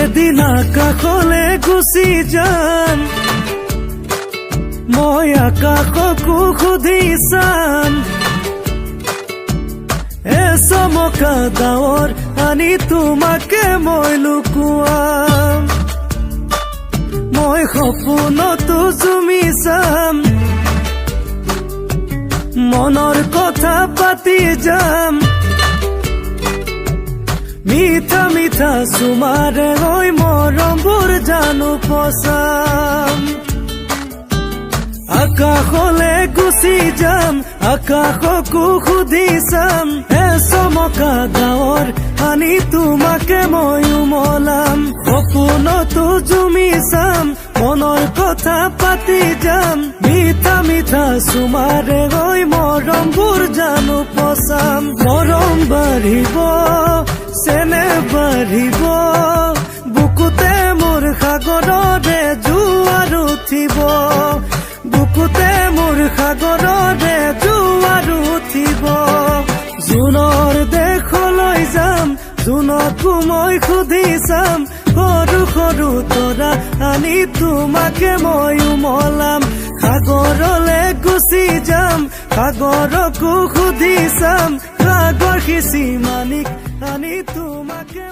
এদিন আকাশলে গুচি যাম মই আকাশকো সুধি চাম চমকা ডাৱৰ আনি তোমাকে মই লুকুৱাম মই সপোনতো জুমি চাম মনৰ কথা পাতি যাম মিঠা মিঠা চুমাৰে হৈ মৰমবোৰ জানো পচাম আকাশলে গুচি যাম আকাশকো সুধি চাম চমকা ডাৱৰ আনি তোমাকে মই উমলাম সপোনতো জুমি চাম মনৰ কথা পাতি যাম মিঠা মিঠা চুমাৰে হৈ মৰমবোৰ জানো পচাম মৰম বাঢ়িব চেনে বাঢ়িব বুকুতে মোৰ সাগৰৰে জোৱাৰ উঠিব বুকুতে মোৰ সাগৰৰে জোৱাৰ উঠিব জোনৰ দেশলৈ যাম জোনকো মই সুধি চাম সৰু সৰু তৰা আনি তোমাকে মই উমলাম সাগৰলে গুচি যাম সাগৰকো সুধি চাম সাগৰ সিঁচি মানিক আনি তোমাকে